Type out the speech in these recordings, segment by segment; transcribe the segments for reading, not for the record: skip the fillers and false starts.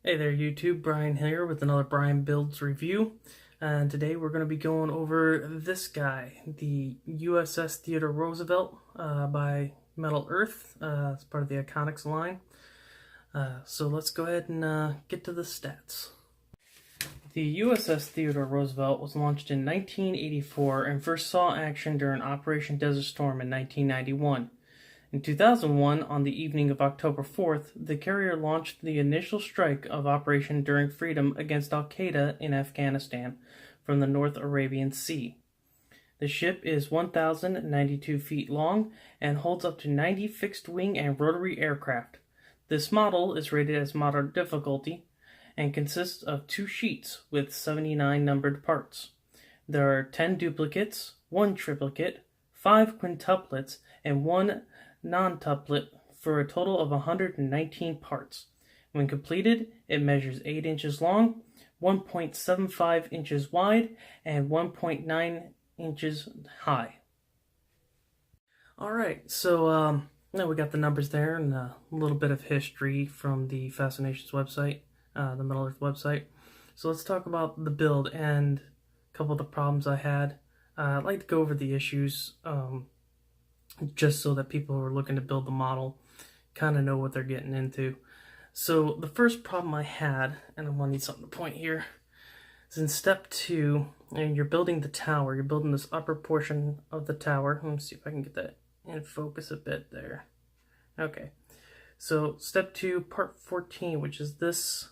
Hey there YouTube, Brian here with another Brian Builds review. And today we're going to be going over this guy, the USS Theodore Roosevelt by Metal Earth. It's part of the Iconix line. So let's go ahead and get to the stats. The USS Theodore Roosevelt was launched in 1984 and first saw action during Operation Desert Storm in 1991. In 2001, on the evening of October 4th, the carrier launched the initial strike of Operation Enduring Freedom against Al-Qaeda in Afghanistan from the North Arabian Sea. The ship is 1,092 feet long and holds up to 90 fixed-wing and rotary aircraft. This model is rated as moderate difficulty and consists of 2 sheets with 79 numbered parts. There are 10 duplicates, 1 triplicate, 5 quintuplets, and 1 non-tuplet for a total of 119 parts. When completed, it measures 8 inches long, 1.75 inches wide, and 1.9 inches high. Alright, so now we got the numbers there and a little bit of history from the Fascinations website, the Metal Earth website. So let's talk about the build and a couple of the problems I had. I'd like to go over the issues just so that people who are looking to build the model kind of know what they're getting into. So the first problem I had, and I'm going to need something to point here, is in step 2, and you're building the tower. You're building this upper portion of the tower. Let me see if I can get that in focus a bit there. Okay, so step 2, part 14, which is this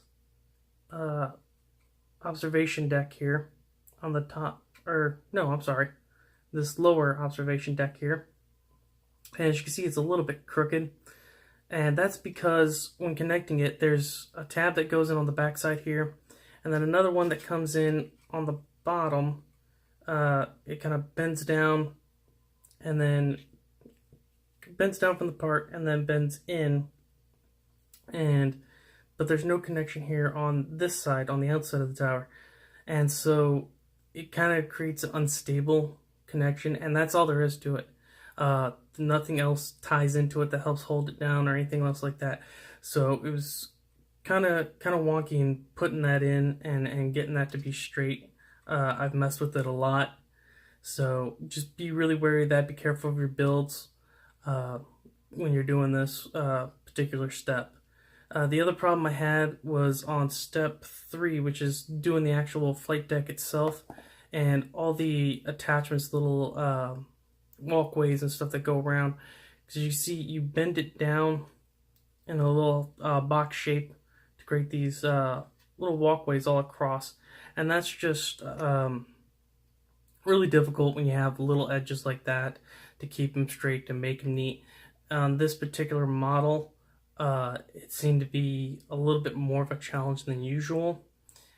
observation deck here on the top, or no, I'm sorry, this lower observation deck here. And as you can see, it's a little bit crooked, and that's because when connecting it, there's a tab that goes in on the back side here, and then another one that comes in on the bottom. It kind of bends down, and then bends down from the part, and then bends in, but there's no connection here on this side, on the outside of the tower, and so it kind of creates an unstable connection, and that's all there is to it. Nothing else ties into it that helps hold it down or anything else like that. So it was kind of wonky in putting that in and getting that to be straight. I've messed with it a lot. So just be really wary of that. Be careful of your builds when you're doing this particular step. The other problem I had was on step 3, which is doing the actual flight deck itself and all the attachments, little walkways and stuff that go around, because you see you bend it down in a little box shape to create these little walkways all across, and that's just really difficult when you have little edges like that to keep them straight, to make them neat. On this particular model, it seemed to be a little bit more of a challenge than usual.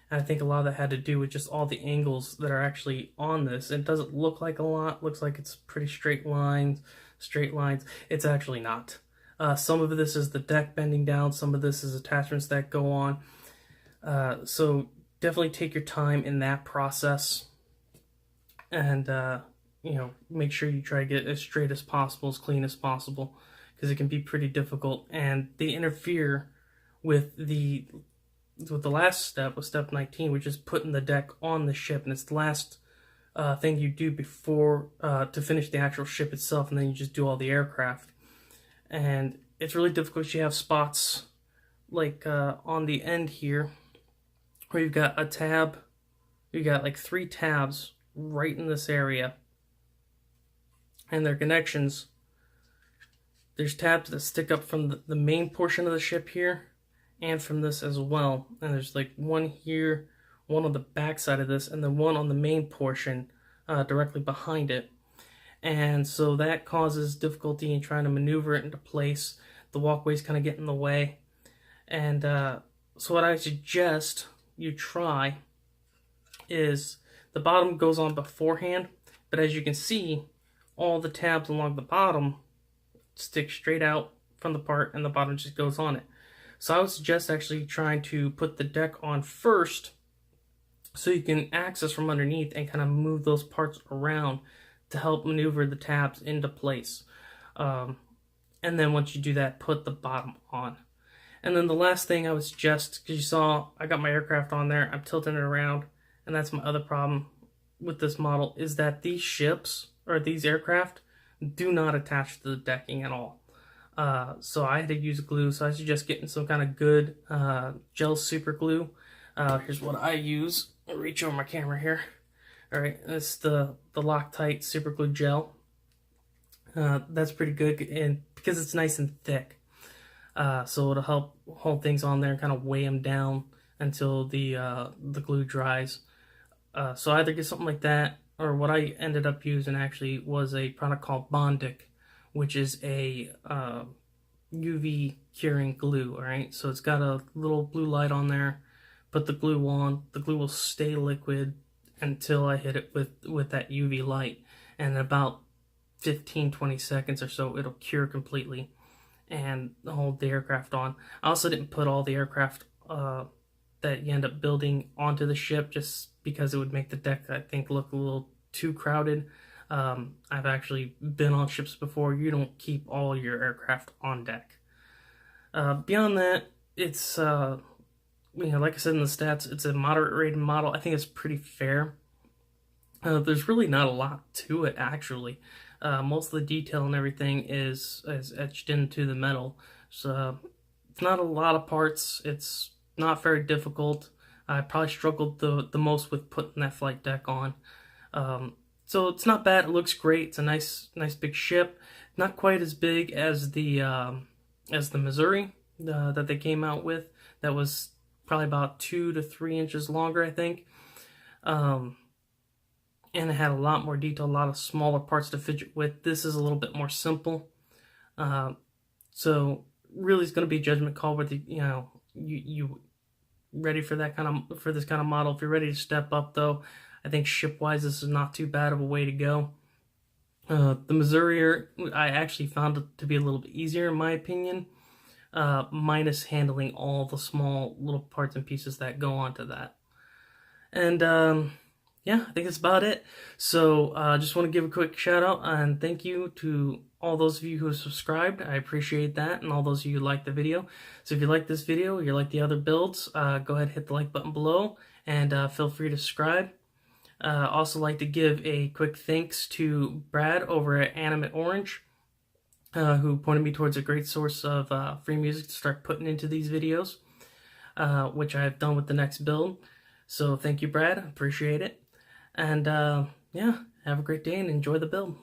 And I think a lot of that had to do with just all the angles that are actually on this. It doesn't look like a lot. It looks like it's pretty straight lines. It's actually not. Some of this is the deck bending down. Some of this is attachments that go on. So definitely take your time in that process. And, make sure you try to get as straight as possible, as clean as possible, because it can be pretty difficult. And they interfere with the last step, with step 19, which is putting the deck on the ship, and it's the last thing you do before to finish the actual ship itself, and then you just do all the aircraft. And it's really difficult. You have spots like on the end here where you've got a tab. You got like 3 tabs right in this area, and their connections. There's tabs that stick up from the main portion of the ship here, and from this as well. And there's like one here, one on the back side of this, and then one on the main portion directly behind it. And so that causes difficulty in trying to maneuver it into place. The walkways kind of get in the way. And so what I suggest you try is the bottom goes on beforehand, but as you can see, all the tabs along the bottom stick straight out from the part, and the bottom just goes on it. So I would suggest actually trying to put the deck on first so you can access from underneath and kind of move those parts around to help maneuver the tabs into place. And then once you do that, put the bottom on. And then the last thing I would suggest, because you saw I got my aircraft on there, I'm tilting it around, and that's my other problem with this model, is that these ships, or these aircraft, do not attach to the decking at all. So I had to use glue, so I suggest getting some kind of good gel super glue. Here's what I use. I'll reach over my camera here. Alright, it's the Loctite super glue gel. That's pretty good, and because it's nice and thick. So it'll help hold things on there and kind of weigh them down until the glue dries. So either get something like that, or what I ended up using actually was a product called Bondic, which is a UV curing glue. All right, so it's got a little blue light on there. Put the glue on. The glue will stay liquid until I hit it with that UV light, and in about 15-20 seconds or so, it'll cure completely and hold the aircraft on. I also didn't put all the aircraft that you end up building onto the ship, just because it would make the deck, I think, look a little too crowded. I've actually been on ships before. You don't keep all your aircraft on deck. Beyond that, it's like I said in the stats, it's a moderate rated model. I think it's pretty fair. There's really not a lot to it, actually. Most of the detail and everything is etched into the metal. So it's not a lot of parts. It's not very difficult. I probably struggled the most with putting that flight deck on. So it's not bad. It looks great. It's a nice big ship. Not quite as big as the Missouri that they came out with. That was probably about 2 to 3 inches longer, I think. And it had a lot more detail, a lot of smaller parts to fidget with. This is a little bit more simple. So really, it's going to be a judgment call whether you ready for that for this kind of model. If you're ready to step up, though, I think ship-wise, this is not too bad of a way to go. The Missouri, I actually found it to be a little bit easier, in my opinion, minus handling all the small little parts and pieces that go onto that. And yeah, I think that's about it. So I just want to give a quick shout out and thank you to all those of you who have subscribed. I appreciate that, and all those of you who like the video. So if you like this video, or you like the other builds, go ahead and hit the like button below, and feel free to subscribe. Also like to give a quick thanks to Brad over at Animate Orange, who pointed me towards a great source of free music to start putting into these videos, which I've done with the next build. So thank you, Brad. Appreciate it. And yeah, have a great day and enjoy the build.